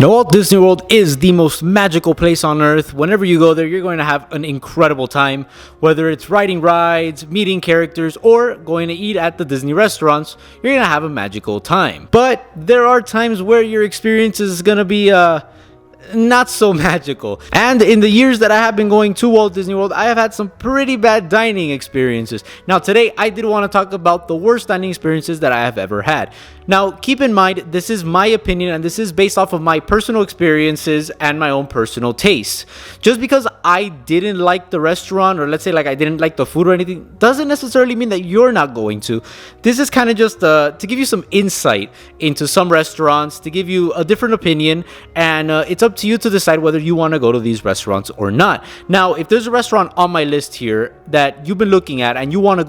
Now, Walt Disney World is the most magical place on earth. Whenever you go there, you're going to have an incredible time. Whether it's riding rides, meeting characters, or going to eat at the Disney restaurants, you're going to have a magical time. But there are times where your experience is going to be not so magical. And in the years that I have been going to Walt Disney World, I have had some pretty bad dining experiences. Now today I did want to talk about the worst dining experiences that I have ever had. Now keep in mind, this is my opinion and this is based off of my personal experiences and my own personal tastes. Just because I didn't like the restaurant, or let's say like I didn't like the food or anything, doesn't necessarily mean that you're not going to. This is kind of just to give you some insight into some restaurants, to give you a different opinion, and it's up to you to decide whether you want to go to these restaurants or not. Now, if there's a restaurant on my list here that you've been looking at and you want to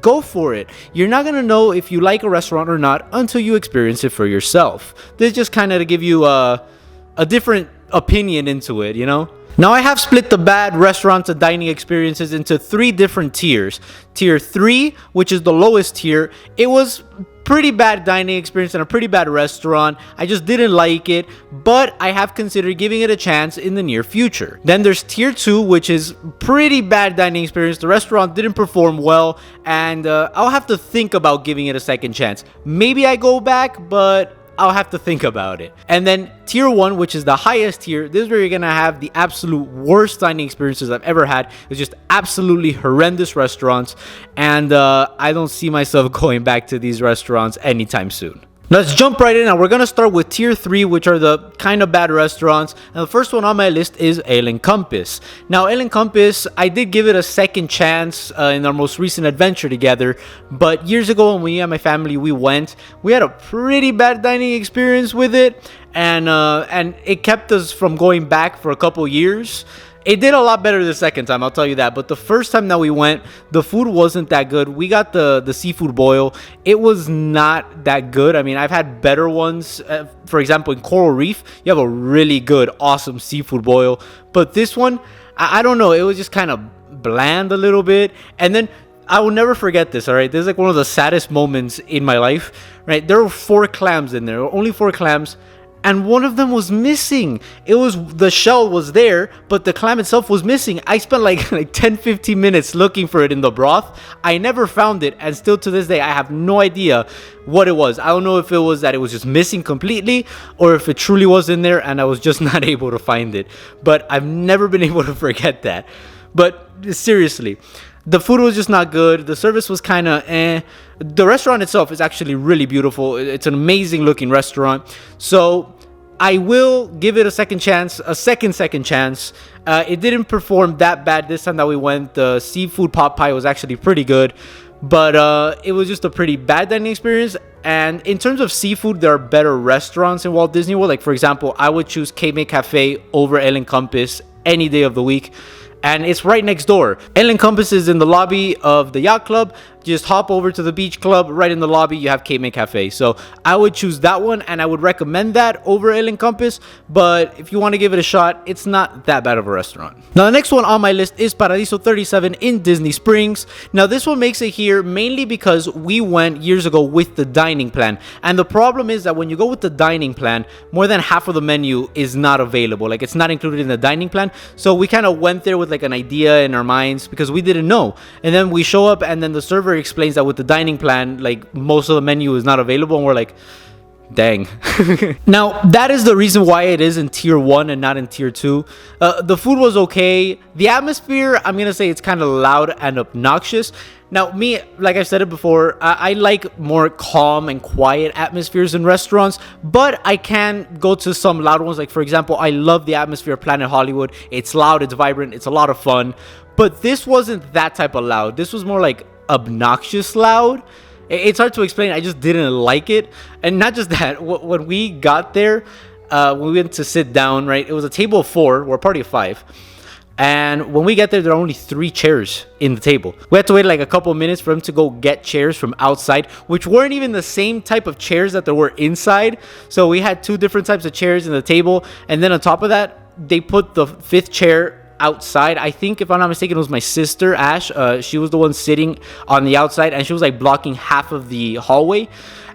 go for it. You're not going to know if you like a restaurant or not until you experience it for yourself. This is just kind of to give you a different opinion into it, you know? Now, I have split the bad restaurant to dining experiences into 3 different tiers. Tier 3, which is the lowest tier, it was pretty bad dining experience and a pretty bad restaurant. I just didn't like it, but I have considered giving it a chance in the near future. Then there's tier 2, which is pretty bad dining experience. The restaurant didn't perform well, and I'll have to think about giving it a second chance. Maybe I go back, but I'll have to think about it. And then tier 1, which is the highest tier, this is where you're gonna have the absolute worst dining experiences I've ever had. It's just absolutely horrendous restaurants, and I don't see myself going back to these restaurants anytime soon. Let's jump right in, and we're gonna start with tier 3, which are the kind of bad restaurants. And the first one on my list is El Encompass. Now, El Encompass, I did give it a second chance in our most recent adventure together, but years ago when me and my family we had a pretty bad dining experience with it, and it kept us from going back for a couple years. It did a lot better the second time, I'll tell you that. But the first time that we went, the food wasn't that good. We got the seafood boil. It was not that good. I mean, I've had better ones. For example, in Coral Reef, you have a really good, awesome seafood boil. But this one, I don't know. It was just kind of bland a little bit. And then I will never forget this, all right? This is like one of the saddest moments in my life, right? There were 4 clams in there. Only 4 clams. And one of them was missing. The shell was there, but the clam itself was missing. I spent like 10-15 minutes looking for it in the broth. I never found it, and still to this day, I have no idea what it was. I don't know if it was that it was just missing completely, or if it truly was in there and I was just not able to find it. But I've never been able to forget that. But seriously, the food was just not good. The service was kind of eh. The restaurant itself is actually really beautiful. It's an amazing looking restaurant. So I will give it a second chance, a second chance. It didn't perform that bad this time that we went. The seafood pot pie was actually pretty good, but it was just a pretty bad dining experience. And in terms of seafood, there are better restaurants in Walt Disney World. Like, for example, I would choose Cape Cafe over El Encompass any day of the week. And it's right next door. El Encompass is in the lobby of the yacht club. Just hop over to the beach club. Right in the lobby, you have Cape May Cafe. So I would choose that one, and I would recommend that over El Encompass. But if you want to give it a shot, it's not that bad of a restaurant. Now, the next one on my list is Paradiso 37 in Disney Springs. Now, this one makes it here mainly because we went years ago with the dining plan. And the problem is that when you go with the dining plan, more than half of the menu is not available. Like, it's not included in the dining plan. So we kind of went there with like an idea in our minds because we didn't know. And then we show up, and then the server explains that with the dining plan, like, most of the menu is not available, and we're like, dang. Now, that is the reason why it is in tier 1 and not in tier 2. The food was okay. The atmosphere, I'm gonna say it's kind of loud and obnoxious. Now, me, like I said it before, I like more calm and quiet atmospheres in restaurants, but I can go to some loud ones. Like, for example, I love the atmosphere of Planet Hollywood. It's loud, it's vibrant, it's a lot of fun. But this wasn't that type of loud. This was more like obnoxious loud. It's hard to explain. I just didn't like it. And not just that, when we got there, we went to sit down, right? It was a table of 4. We're a party of 5. And when we get there are only 3 chairs in the table. We had to wait like a couple minutes for them to go get chairs from outside, which weren't even the same type of chairs that there were inside. So we had 2 different types of chairs in the table. And then on top of that, they put the 5th chair outside. I think, if I'm not mistaken, it was my sister Ash. She was the one sitting on the outside, and she was like blocking half of the hallway.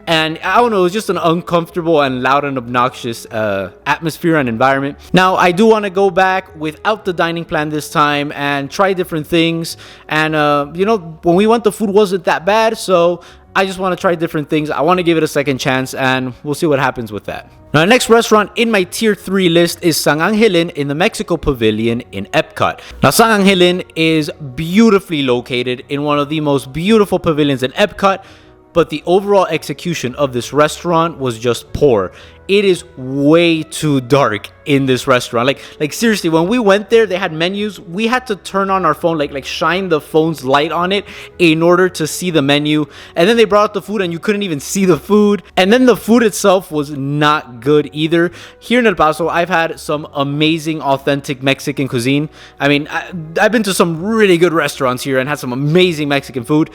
and I don't know, it was just an uncomfortable and loud and obnoxious atmosphere and environment. Now I do want to go back without the dining plan this time and try different things, and when we went, the food wasn't that bad, so I just want to try different things. I want to give it a second chance, and we'll see what happens with that. Now, the next restaurant in my tier 3 list is Sang Angelin in the Mexico Pavilion in Epcot. Now, Sang Angelin is beautifully located in one of the most beautiful pavilions in Epcot, but the overall execution of this restaurant was just poor. It is way too dark in this restaurant. Like seriously, when we went there, they had menus. We had to turn on our phone, like shine the phone's light on it in order to see the menu. And then they brought out the food and you couldn't even see the food. And then the food itself was not good either. Here in El Paso, I've had some amazing, authentic Mexican cuisine. I mean, I've been to some really good restaurants here and had some amazing Mexican food.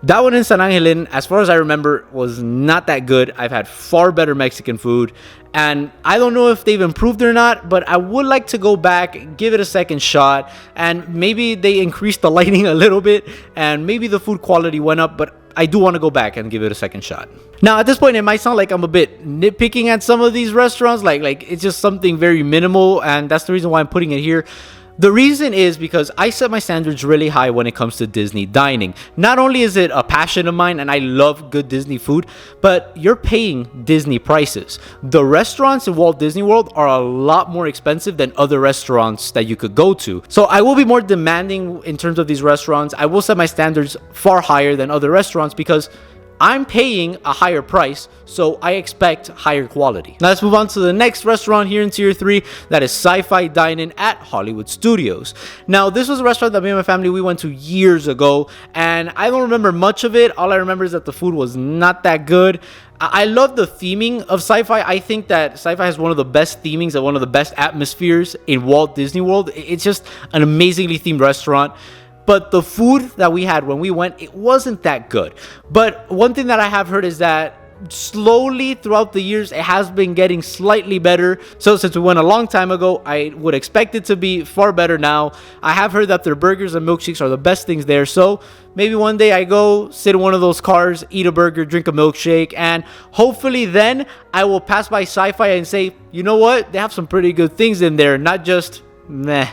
That one in San Angelin, as far as I remember, was not that good. I've had far better Mexican food, and I don't know if they've improved or not, but I would like to go back, give it a second shot, and maybe they increased the lighting a little bit, and maybe the food quality went up, but I do want to go back and give it a second shot. Now, at this point, it might sound like I'm a bit nitpicking at some of these restaurants, like it's just something very minimal, and that's the reason why I'm putting it here. The reason is because I set my standards really high when it comes to Disney dining. Not only is it a passion of mine and I love good Disney food, but you're paying Disney prices. The restaurants in Walt Disney World are a lot more expensive than other restaurants that you could go to. So I will be more demanding in terms of these restaurants. I will set my standards far higher than other restaurants because I'm paying a higher price, so I expect higher quality. Now let's move on to the next restaurant here in tier 3, that is Sci-Fi Dine-In at Hollywood Studios. Now this was a restaurant that me and my family, we went to years ago, and I don't remember much of it. All I remember is that the food was not that good. I love the theming of Sci-Fi. I think that Sci-Fi has one of the best themings and one of the best atmospheres in Walt Disney World. It's just an amazingly themed restaurant. But the food that we had when we went, it wasn't that good. But one thing that I have heard is that slowly throughout the years, it has been getting slightly better. So since we went a long time ago, I would expect it to be far better now. I have heard that their burgers and milkshakes are the best things there. So maybe one day I go sit in one of those cars, eat a burger, drink a milkshake, and hopefully then I will pass by Sci-Fi and say, you know what? They have some pretty good things in there, not just meh.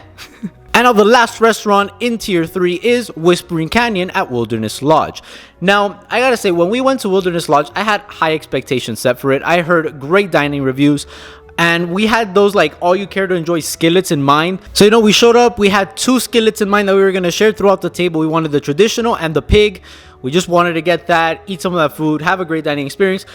And now the last restaurant in tier 3 is Whispering Canyon at Wilderness Lodge. Now, I gotta say, when we went to Wilderness Lodge, I had high expectations set for it. I heard great dining reviews, and we had those like all you care to enjoy skillets in mind. So, we showed up, we had 2 skillets in mind that we were gonna share throughout the table. We wanted the traditional and the pig. We just wanted to get that, eat some of that food, have a great dining experience.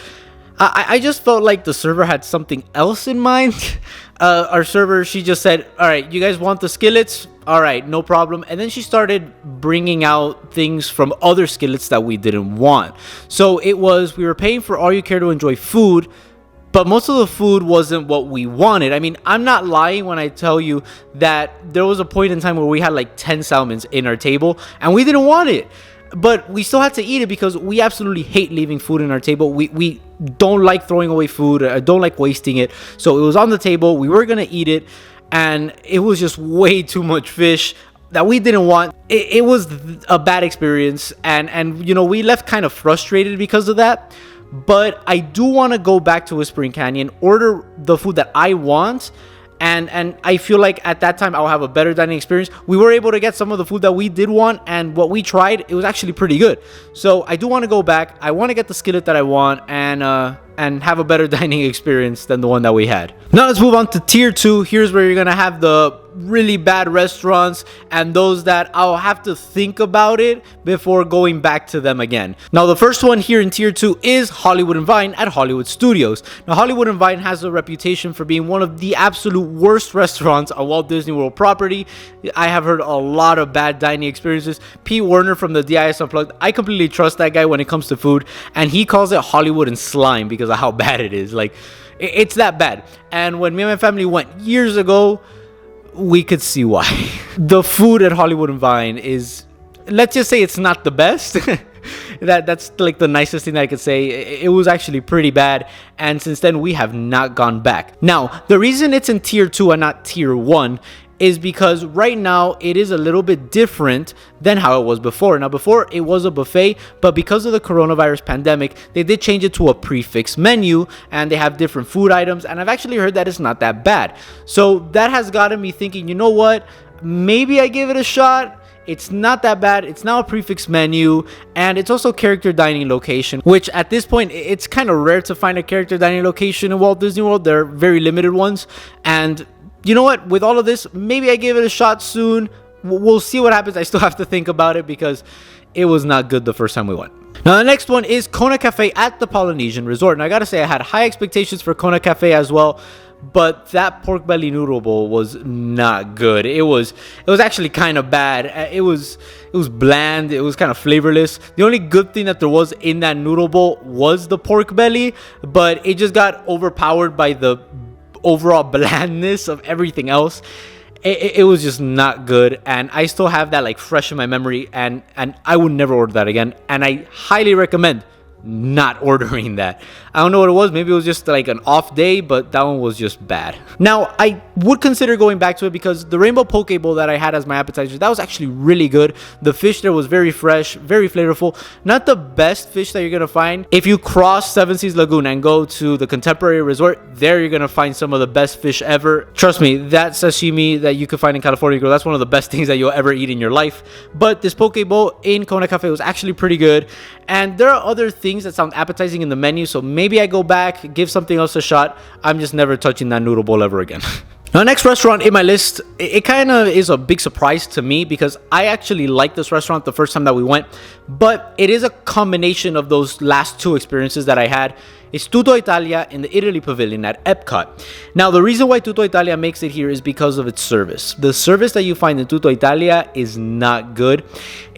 I just felt like the server had something else in mind. Our server, she just said, all right, you guys want the skillets? All right, no problem. And then she started bringing out things from other skillets that we didn't want. So we were paying for all you care to enjoy food, but most of the food wasn't what we wanted. I mean, I'm not lying when I tell you that there was a point in time where we had like 10 salmons in our table and we didn't want it. But we still had to eat it because we absolutely hate leaving food in our table. We don't like throwing away food. I don't like wasting it. So it was on the table. We were going to eat it. And it was just way too much fish that we didn't want. It was a bad experience. And we left kind of frustrated because of that. But I do want to go back to Whispering Canyon, order the food that I want. And I feel like at that time I'll have a better dining experience. We were able to get some of the food that we did want, and what we tried, it was actually pretty good. So I do want to go back. I want to get the skillet that I want and have a better dining experience than the one that we had. Now let's move on to tier 2. Here's where you're gonna have the really bad restaurants and those that I'll have to think about it before going back to them again. Now the first one here in tier 2 is Hollywood and Vine at Hollywood Studios. Now Hollywood and Vine has a reputation for being one of the absolute worst restaurants on Walt Disney World property. I have heard a lot of bad dining experiences. Pete Werner from the DIS Unplugged, I completely trust that guy when it comes to food, and he calls it Hollywood and slime because of how bad it is. Like, it's that bad. And when me and my family went years ago, we could see why. The food at Hollywood and Vine is, let's just say, it's not the best. That's like the nicest thing that I could say. It was actually pretty bad, and since then we have not gone back. Now the reason it's in tier 2 and not tier 1 is because right now it is a little bit different than how it was before. Now, before it was a buffet, but because of the coronavirus pandemic, they did change it to a prefix menu, and they have different food items, and I've actually heard that it's not that bad. So that has gotten me thinking, you know what? Maybe I give it a shot. It's not that bad. It's now a prefix menu, and it's also character dining location, which at this point, it's kind of rare to find a character dining location in Walt Disney World. There are very limited ones. And you know what? With all of this, maybe I give it a shot soon. We'll see what happens. I still have to think about it because it was not good the first time we went. Now, the next one is Kona Cafe at the Polynesian Resort. And I gotta say, I had high expectations for Kona Cafe as well. But that pork belly noodle bowl was not good. It was actually kind of bad. It was bland. It was kind of flavorless. The only good thing that there was in that noodle bowl was the pork belly, but it just got overpowered by the overall blandness of everything else. It was just not good, and I still have that like fresh in my memory, and I would never order that again. And I highly recommend not ordering that. I don't know what it was. Maybe it was just like an off day, but that one was just bad. Now, I would consider going back to it because the rainbow poke bowl that I had as my appetizer, that was actually really good. The fish there was very fresh, very flavorful. Not the best fish that you're gonna find. If you cross Seven Seas Lagoon and go to the Contemporary Resort, there you're gonna find some of the best fish ever. Trust me, that sashimi that you could find in California Grill, that's one of the best things that you'll ever eat in your life. But this poke bowl in Kona Cafe was actually pretty good. And there are other things that sound appetizing in the menu, so maybe I go back, give something else a shot. I'm just never touching that noodle bowl ever again. Now, next restaurant in my list, it kind of is a big surprise to me because I actually liked this restaurant the first time that we went, but it is a combination of those last two experiences that I had. It's Tutto Italia in the Italy Pavilion at Epcot. Now, the reason why Tutto Italia makes it here is because of its service. The service that you find in Tutto Italia is not good.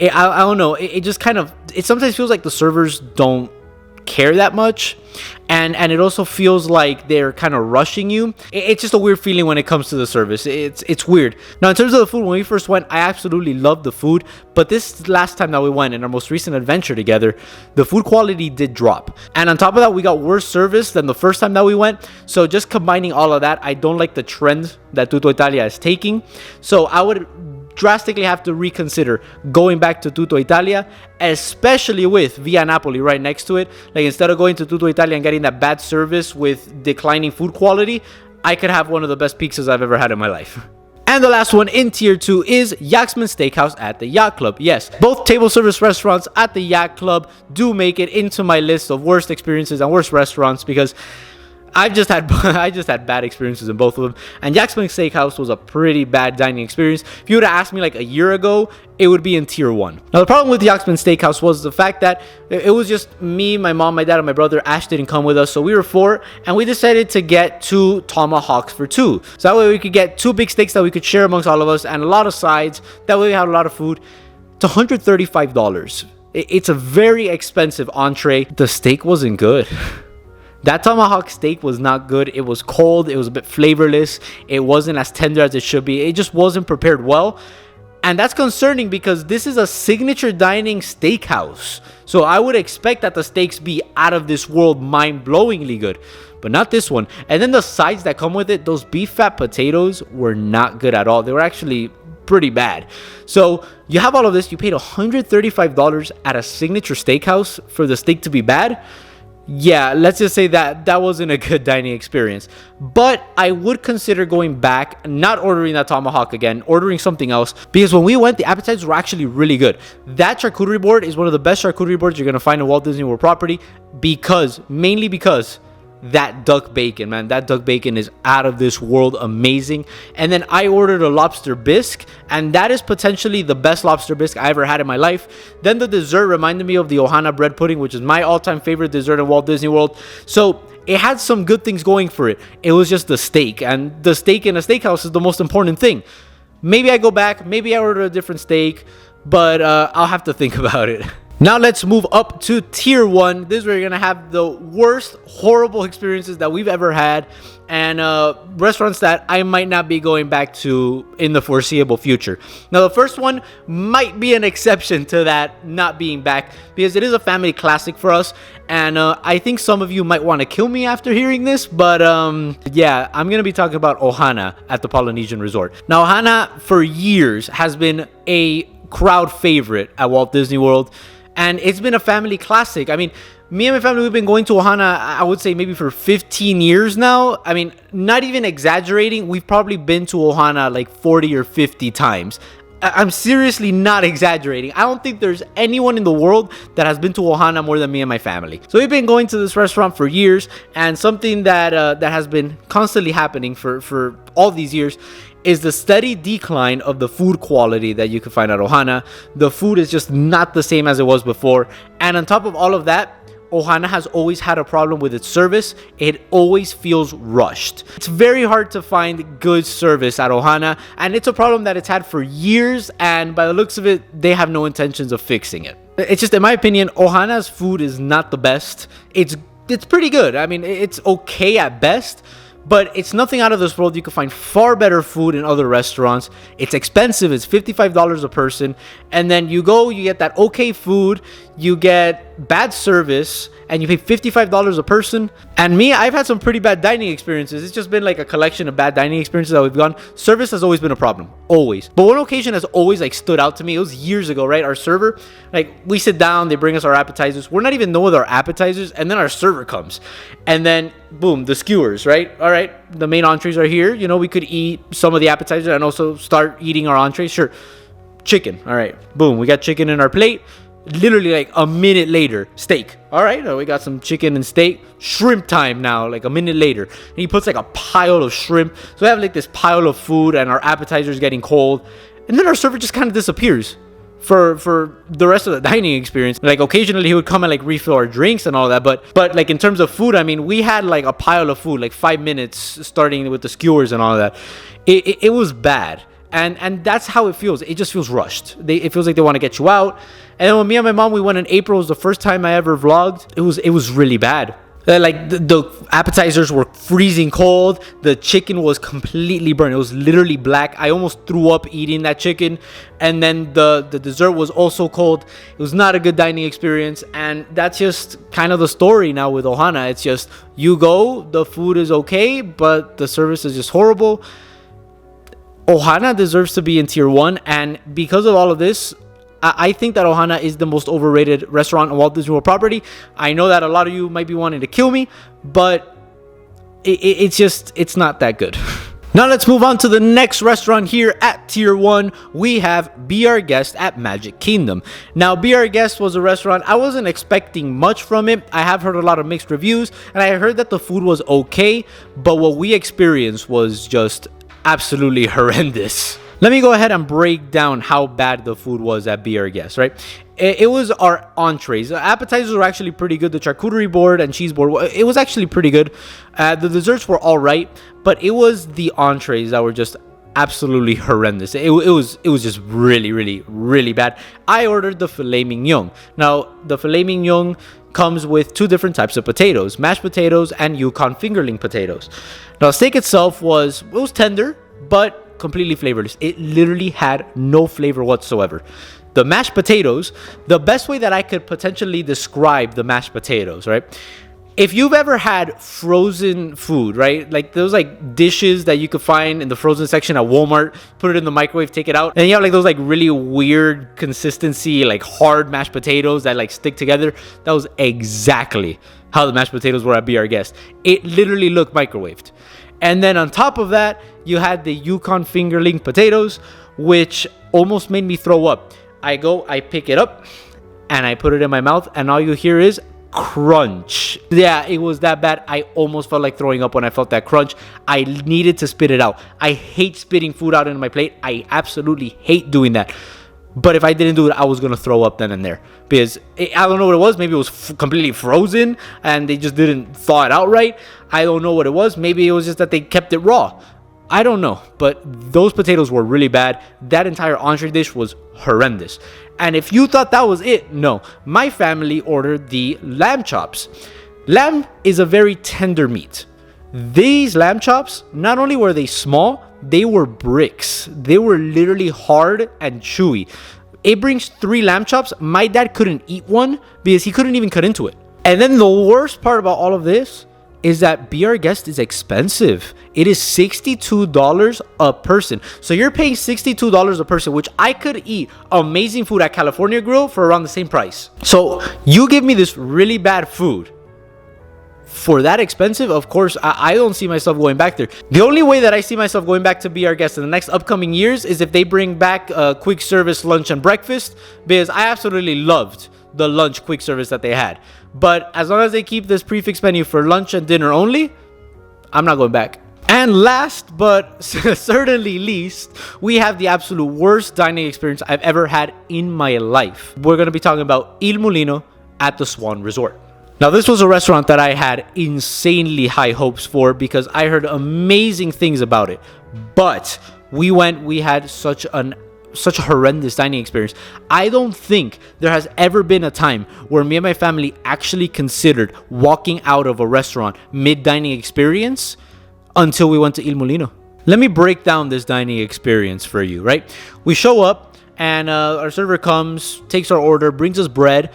I don't know. It just kind of, it sometimes feels like the servers don't care that much, and it also feels like they're kind of rushing you. It's just a weird feeling when it comes to the service. It's weird. Now, in terms of the food, when we first went, I absolutely loved the food, but this last time that we went, in our most recent adventure together, the food quality did drop, and on top of that, we got worse service than the first time that we went. So just combining all of that, I don't like the trend that Tutto Italia is taking, so I would drastically have to reconsider going back to Tutto Italia, especially with Via Napoli right next to it. Like, instead of going to Tutto Italia and getting that bad service with declining food quality, I could have one of the best pizzas I've ever had in my life. And the last one in tier 2 is Yaxman Steakhouse at the Yacht Club. Yes, both table service restaurants at the Yacht Club do make it into my list of worst experiences and worst restaurants because I just had bad experiences in both of them, and Yaxman Steakhouse was a pretty bad dining experience. If you would have asked me like a year ago, it would be in tier 1. Now, the problem with Yaxman Steakhouse was the fact that it was just me, my mom, my dad, and my brother. Ash didn't come with us, so we were 4, and we decided to get 2 tomahawks for 2. So that way we could get 2 big steaks that we could share amongst all of us, and a lot of sides. That way we had a lot of food. It's $135. It's a very expensive entree. The steak wasn't good. That tomahawk steak was not good. It was cold. It was a bit flavorless. It wasn't as tender as it should be. It just wasn't prepared well. And that's concerning because this is a signature dining steakhouse. So I would expect that the steaks be out of this world, mind-blowingly good. But not this one. And then the sides that come with it, those beef fat potatoes were not good at all. They were actually pretty bad. So you have all of this. You paid $135 at a signature steakhouse for the steak to be bad. Yeah, let's just say that wasn't a good dining experience. But I would consider going back, not ordering that tomahawk again, ordering something else. Because when we went, the appetizers were actually really good. That charcuterie board is one of the best charcuterie boards you're going to find in Walt Disney World property. Mainly because that duck bacon, man. That duck bacon is out of this world amazing. And then I ordered a lobster bisque, and that is potentially the best lobster bisque I ever had in my life. Then the dessert reminded me of the Ohana bread pudding, which is my all-time favorite dessert in Walt Disney World. So it had some good things going for it. It was just the steak, and the steak in a steakhouse is the most important thing. Maybe I go back, maybe I order a different steak, but I'll have to think about it. Now let's move up to tier 1. This is where you're gonna have the worst horrible experiences that we've ever had, and restaurants that I might not be going back to in the foreseeable future. Now the first one might be an exception to that not being back, because it is a family classic for us, and I think some of you might want to kill me after hearing this, but yeah, I'm gonna be talking about Ohana at the Polynesian Resort. Now Ohana for years has been a crowd favorite at Walt Disney World, and it's been a family classic. I mean, me and my family, we've been going to Ohana, I would say maybe for 15 years now. I mean, not even exaggerating, we've probably been to Ohana like 40 or 50 times. I'm seriously not exaggerating. I don't think there's anyone in the world that has been to Ohana more than me and my family. So we've been going to this restaurant for years, and something that that has been constantly happening for all these years is the steady decline of the food quality that you can find at Ohana. The food is just not the same as it was before. And on top of all of that, Ohana has always had a problem with its service. It always feels rushed. It's very hard to find good service at Ohana, and it's a problem that it's had for years, and by the looks of it, they have no intentions of fixing it. It's just, in my opinion, Ohana's food is not the best. It's pretty good. I mean, it's okay at best, but it's nothing out of this world. You can find far better food in other restaurants. It's expensive. It's $55 a person. And then you go, you get that okay food, you get bad service, and you pay $55 a person. And me, I've had some pretty bad dining experiences. It's just been like a collection of bad dining experiences that we've gone. Service has always been a problem. Always. But one occasion has always like stood out to me. It was years ago, right? Our server, like, we sit down, they bring us our appetizers. We're not even done with our appetizers, and then our server comes. And then, boom, the skewers, right? All right, the main entrees are here. You know, we could eat some of the appetizers and also start eating our entrees. Sure. Chicken. All right. Boom, we got chicken in our plate. Literally like a minute later, steak. All right, we got some chicken and steak. Shrimp time now, like a minute later. And he puts like a pile of shrimp. So we have like this pile of food, and our appetizers getting cold. And then our server just kind of disappears for the rest of the dining experience. Like occasionally he would come and like refill our drinks and all that, but like in terms of food, I mean, we had like a pile of food, like 5 minutes starting with the skewers and all that. It was bad. And that's how it feels. It just feels rushed. It feels like they want to get you out. And then when me and my mom, we went in April, it was the first time I ever vlogged. It was really bad. Like the appetizers were freezing cold. The chicken was completely burned. It was literally black. I almost threw up eating that chicken. And then the dessert was also cold. It was not a good dining experience. And that's just kind of the story now with Ohana. It's just, you go, the food is okay, but the service is just horrible. Ohana deserves to be in tier 1, and because of all of this, I think that Ohana is the most overrated restaurant on Walt Disney World property. I know that a lot of you might be wanting to kill me, but it's not that good. Now let's move on to the next restaurant here at tier 1. We have Be Our Guest at Magic Kingdom. Now, Be Our Guest was a restaurant I wasn't expecting much from it. I have heard a lot of mixed reviews, and I heard that the food was okay, but what we experienced was just absolutely horrendous. Let me go ahead and break down how bad the food was at Be Our Guest, right? It was our entrees. The appetizers were actually pretty good. The charcuterie board and cheese board, it was actually pretty good. The desserts were all right, but it was the entrees that were just absolutely horrendous. It was just really, really, really bad. I ordered the filet mignon. Now, the filet mignon comes with 2 different types of potatoes, mashed potatoes and Yukon fingerling potatoes. Now, the steak itself was tender, but completely flavorless. It literally had no flavor whatsoever. The mashed potatoes, the best way that I could potentially describe the mashed potatoes, right? If you've ever had frozen food, right? Like those like dishes that you could find in the frozen section at Walmart, put it in the microwave, take it out, and you have like those like really weird consistency, like hard mashed potatoes that like stick together. That was exactly how the mashed potatoes were at Be Our Guest. It literally looked microwaved. And then on top of that, you had the Yukon fingerling potatoes, which almost made me throw up. I pick it up, and I put it in my mouth, and all you hear is crunch. Yeah, it was that bad. I almost felt like throwing up when I felt that crunch. I needed to spit it out. I hate spitting food out into my plate. I absolutely hate doing that. But if I didn't do it, I was going to throw up then and there. Because I don't know what it was. Maybe it was completely frozen and they just didn't thaw it out right. I don't know what it was. Maybe it was just that they kept it raw. I don't know, but those potatoes were really bad. That entire entree dish was horrendous. And if you thought that was it, no. My family ordered the lamb chops. Lamb is a very tender meat. These lamb chops, not only were they small, they were bricks. They were literally hard and chewy. It brings 3 lamb chops. My dad couldn't eat one because he couldn't even cut into it. And then the worst part about all of this is that Be Our Guest is expensive. It is $62 a person. So you're paying $62 a person, which I could eat amazing food at California Grill for around the same price. So you give me this really bad food for that expensive. Of course, I don't see myself going back there. The only way that I see myself going back to Be Our Guest in the next upcoming years is if they bring back quick service lunch and breakfast, because I absolutely loved the lunch quick service that they had. But as long as they keep this prefix menu for lunch and dinner only, I'm not going back. And last but certainly least, we have the absolute worst dining experience I've ever had in my life. We're going to be talking about Il Molino at the Swan Resort. Now, this was a restaurant that I had insanely high hopes for because I heard amazing things about it. But we had such a horrendous dining experience. I don't think there has ever been a time where me and my family actually considered walking out of a restaurant mid-dining experience until we went to Il Molino. Let me break down this dining experience for you, right? We show up and our server comes, takes our order, brings us bread.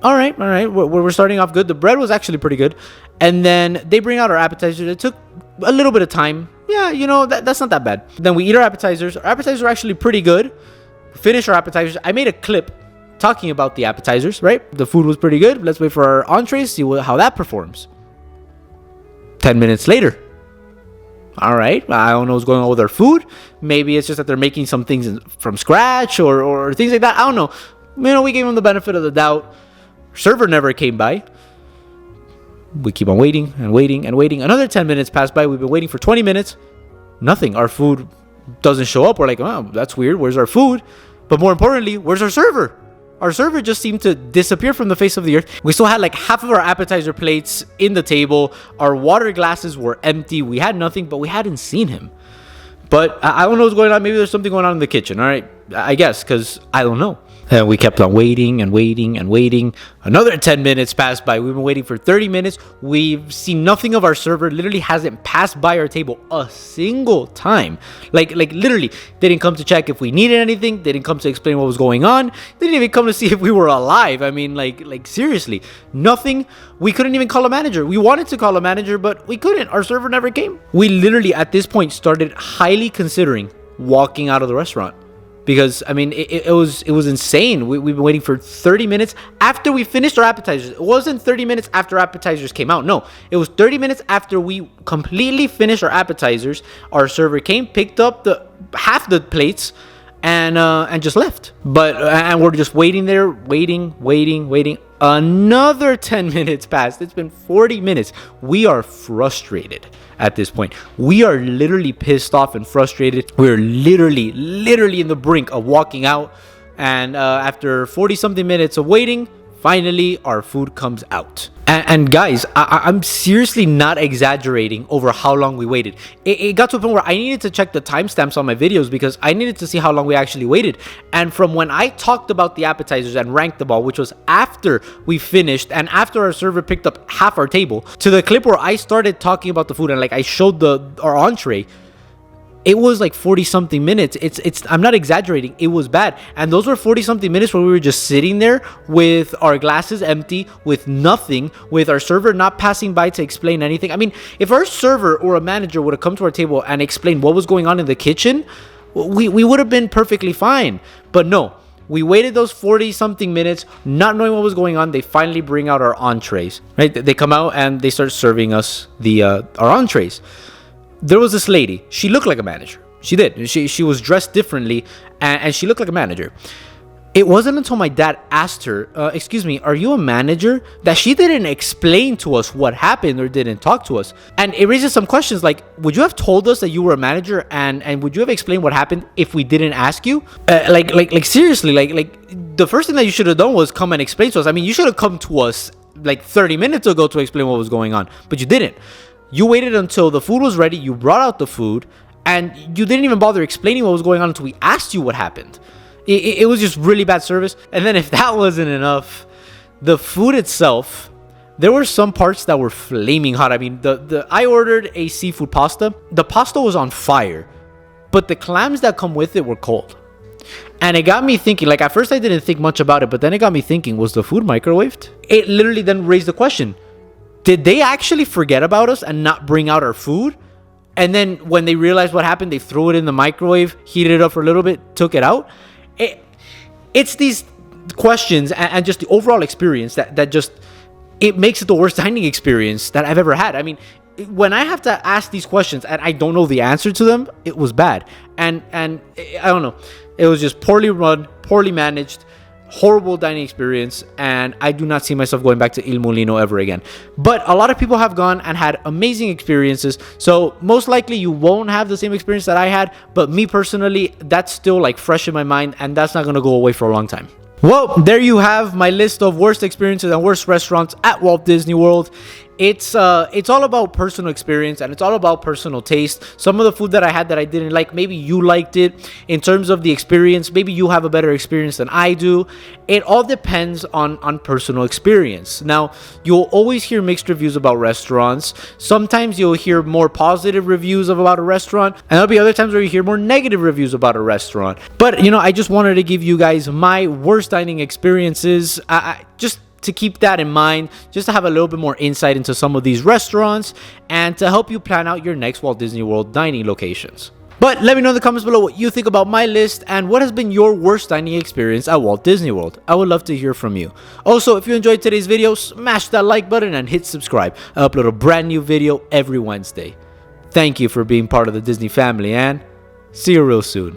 All right. We're starting off good. The bread was actually pretty good. And then they bring out our appetizers. It took a little bit of time. Yeah, that's not that bad. Then we eat our appetizers. Our appetizers are actually pretty good. Finish our appetizers. I made a clip talking about the appetizers, right? The food was pretty good. Let's wait for our entrees, see how that performs. 10 minutes later. All right, I don't know what's going on with our food. Maybe it's just that they're making some things from scratch or things like that. I don't know. We gave them the benefit of the doubt. Server never came by. We keep on waiting and waiting and waiting. Another 10 minutes pass by. We've been waiting for 20 minutes. Nothing. Our food doesn't show up. We're like, oh, that's weird. Where's our food? But more importantly, where's our server? Our server just seemed to disappear from the face of the earth. We still had like half of our appetizer plates in the table. Our water glasses were empty. We had nothing, but we hadn't seen him. But I don't know what's going on. Maybe there's something going on in the kitchen. All right, I guess, because I don't know. And we kept on waiting and waiting and waiting. Another 10 minutes passed by. We've been waiting for 30 minutes. We've seen nothing of our server. Literally hasn't passed by our table a single time. Like literally, they didn't come to check if we needed anything. They didn't come to explain what was going on. They didn't even come to see if we were alive. I mean, like seriously, nothing. We couldn't even call a manager. We wanted to call a manager, but we couldn't. Our server never came. We literally, at this point, started highly considering walking out of the restaurant. Because, I mean, it was insane. We've been waiting for 30 minutes after we finished our appetizers. It wasn't 30 minutes after appetizers came out. No, it was 30 minutes after we completely finished our appetizers. Our server came, picked up half the plates, and just left. And we're just waiting there, waiting. Another 10 minutes passed. It's been 40 minutes. We are frustrated at this point. We are literally pissed off and frustrated. We're literally in the brink of walking out. And after 40 something minutes of waiting, finally our food comes out. And guys, I'm seriously not exaggerating over how long we waited. It got to a point where I needed to check the timestamps on my videos because I needed to see how long we actually waited. And from when I talked about the appetizers and ranked them all, which was after we finished and after our server picked up half our table, to the clip where I started talking about the food and like I showed our entree, it was like 40 something minutes. I'm not exaggerating. It was bad. And those were 40 something minutes where we were just sitting there with our glasses empty, with nothing, with our server not passing by to explain anything. I mean, if our server or a manager would have come to our table and explained what was going on in the kitchen, we would have been perfectly fine. But no, we waited those 40 something minutes, not knowing what was going on. They finally bring out our entrees, right? They come out and they start serving us our entrees. There was this lady. She looked like a manager. She did. She was dressed differently, and she looked like a manager. It wasn't until my dad asked her, excuse me, are you a manager? That she didn't explain to us what happened or didn't talk to us. And it raises some questions like, would you have told us that you were a manager and would you have explained what happened if we didn't ask you? Like seriously, like the first thing that you should have done was come and explain to us. I mean, you should have come to us like 30 minutes ago to explain what was going on, but you didn't. You waited until the food was ready. You brought out the food, and you didn't even bother explaining what was going on until we asked you what happened. It was just really bad service. And then if that wasn't enough, the food itself, there were some parts that were flaming hot. I mean, I ordered a seafood pasta. The pasta was on fire, but the clams that come with it were cold. And it got me thinking, like at first I didn't think much about it, but then it got me thinking, was the food microwaved? It literally then raised the question, did they actually forget about us and not bring out our food? And then when they realized what happened, they threw it in the microwave, heated it up for a little bit, took it out. It's these questions and just the overall experience that just, it makes it the worst dining experience that I've ever had. I mean, when I have to ask these questions and I don't know the answer to them, it was bad. And I don't know, it was just poorly run, poorly managed, horrible dining experience, and I do not see myself going back to Il Molino ever again. But a lot of people have gone and had amazing experiences, so most likely you won't have the same experience that I had, but me personally, that's still like fresh in my mind, and that's not going to go away for a long time. Well, there you have my list of worst experiences and worst restaurants at Walt Disney World. It's all about personal experience, and it's all about personal taste. Some of the food that I had that I didn't like, maybe you liked it. In terms of the experience, maybe you have a better experience than I do. It all depends on personal experience. Now, you'll always hear mixed reviews about restaurants. Sometimes you'll hear more positive reviews about a restaurant, and there'll be other times where you hear more negative reviews about a restaurant. But, I just wanted to give you guys my worst dining experiences. I just to keep that in mind, just to have a little bit more insight into some of these restaurants and to help you plan out your next Walt Disney World dining locations. But let me know in the comments below what you think about my list and what has been your worst dining experience at Walt Disney World. I would love to hear from you. Also, if you enjoyed today's video, smash that like button and hit subscribe. I upload a brand new video every Wednesday. Thank you for being part of the Disney family, and see you real soon.